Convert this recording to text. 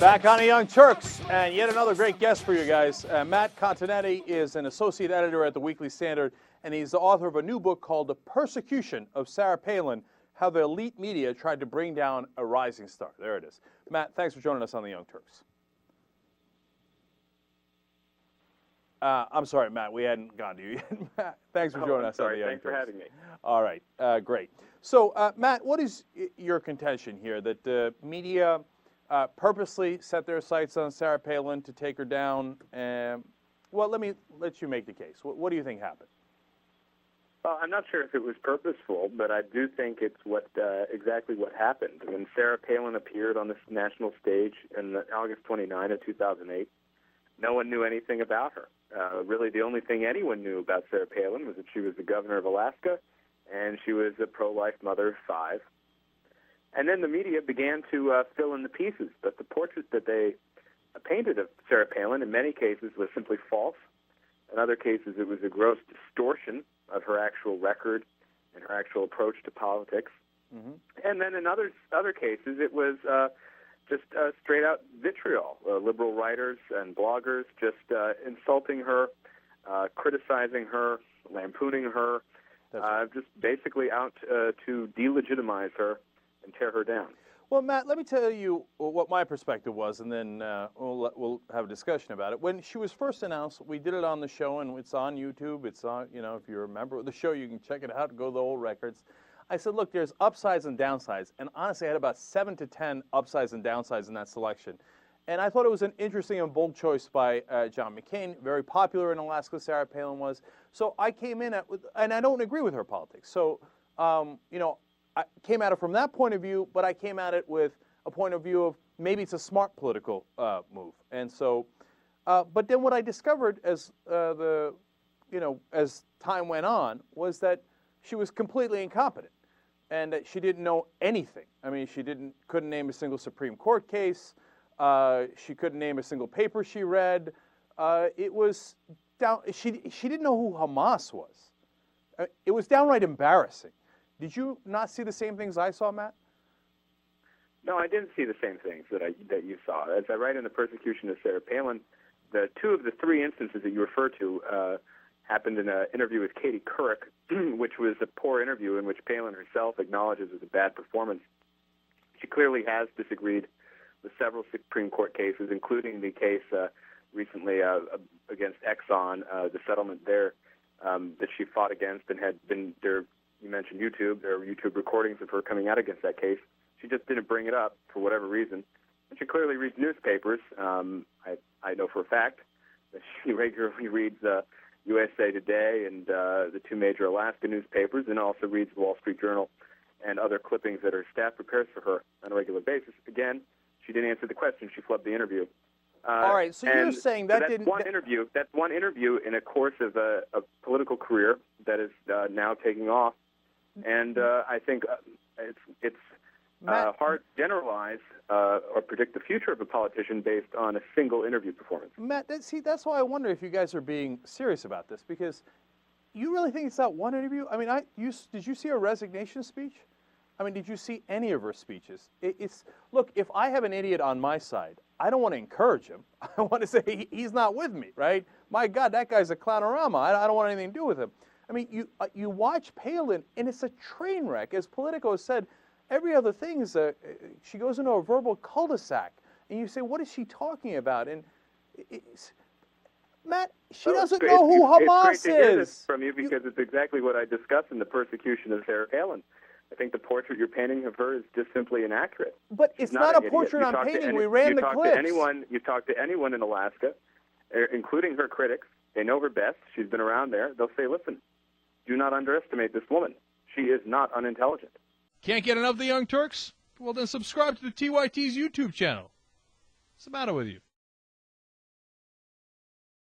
Back on the Young Turks, and yet another great guest for you guys. Matt Continetti is an associate editor at the Weekly Standard, and he's the author of a new book called The Persecution of Sarah Palin, How the Elite Media Tried to Bring Down a Rising Star. There it is. Matt, thanks for joining us on the Young Turks. I'm sorry, Matt, we hadn't gone to you yet. Matt, thanks for joining us on the Young Turks. Thanks for having me. All right, great. So, Matt, what is your contention here, that the media purposely set their sights on Sarah Palin to take her down? Well, let you make the case. What do you think happened? Well, I'm not sure if it was purposeful, but I do think it's exactly what happened. When Sarah Palin appeared on this national stage in August 29 of 2008, no one knew anything about her. Really, the only thing anyone knew about Sarah Palin was that she was the governor of Alaska, and she was a pro-life mother of 5. And then the media began to fill in the pieces. But the portrait that they painted of Sarah Palin, in many cases, was simply false. In other cases, it was a gross distortion of her actual record and her actual approach to politics. Mm-hmm. And then in other cases, it was just straight-out vitriol. Liberal writers and bloggers just insulting her, criticizing her, lampooning her, just basically out to delegitimize her and tear her down. Well, Matt, let me tell you what my perspective was, and then we'll have a discussion about it. When she was first announced, we did it on the show, and it's on YouTube. It's on, if you're a member of the show, you can check it out, go to the old records. I said, look, there's upsides and downsides, and honestly, I had about 7 to 10 upsides and downsides in that selection. And I thought it was an interesting and bold choice by John McCain, very popular in Alaska, Sarah Palin was. So I came in and I don't agree with her politics. So, I came at it from that point of view, but I came at it with a point of view of maybe it's a smart political move. And so, but then what I discovered as as time went on was that she was completely incompetent and that she didn't know anything. I mean, she couldn't name a single Supreme Court case. She couldn't name a single paper she read. It was down. She didn't know who Hamas was. It was downright embarrassing. Did you not see the same things I saw, Matt? No, I didn't see the same things that you saw. As I write in The Persecution of Sarah Palin, the 2 of the 3 instances that you refer to happened in an interview with Katie Couric, which was a poor interview in which Palin herself acknowledges it was a bad performance. She clearly has disagreed with several Supreme Court cases, including the case recently against Exxon, the settlement there that she fought against and had been there. You mentioned YouTube. There are YouTube recordings of her coming out against that case. She just didn't bring it up for whatever reason. And she clearly reads newspapers. I know for a fact that she regularly reads USA Today and the 2 major Alaska newspapers, and also reads the Wall Street Journal and other clippings that her staff prepares for her on a regular basis. Again, she didn't answer the question. She flubbed the interview. All right, so you're saying that that's one interview in a course of a political career that is now taking off. And I think it's hard to generalize or predict the future of a politician based on a single interview performance. Matt, that's why I wonder if you guys are being serious about this, because you really think it's that one interview? I mean, did you see her resignation speech? I mean, did you see any of her speeches? Look, if I have an idiot on my side, I don't want to encourage him. I want to say he's not with me, right? My God, that guy's a clownorama. I don't want anything to do with him. I mean, you watch Palin, and it's a train wreck. As Politico has said, every other thing is she goes into a verbal cul-de-sac, and you say, what is she talking about? And Matt, she doesn't know who Hamas is. It's great to hear this from you because it's exactly what I discussed in The Persecution of Sarah Palin. I think the portrait you're painting of her is just simply inaccurate. But it's not a portrait I'm painting. We ran the clips. You talk to anyone in Alaska, including her critics. They know her best. She's been around there. They'll say, listen, do not underestimate this woman. She is not unintelligent. Can't get enough of the Young Turks? Well, then subscribe to the TYT's YouTube channel. What's the matter with you?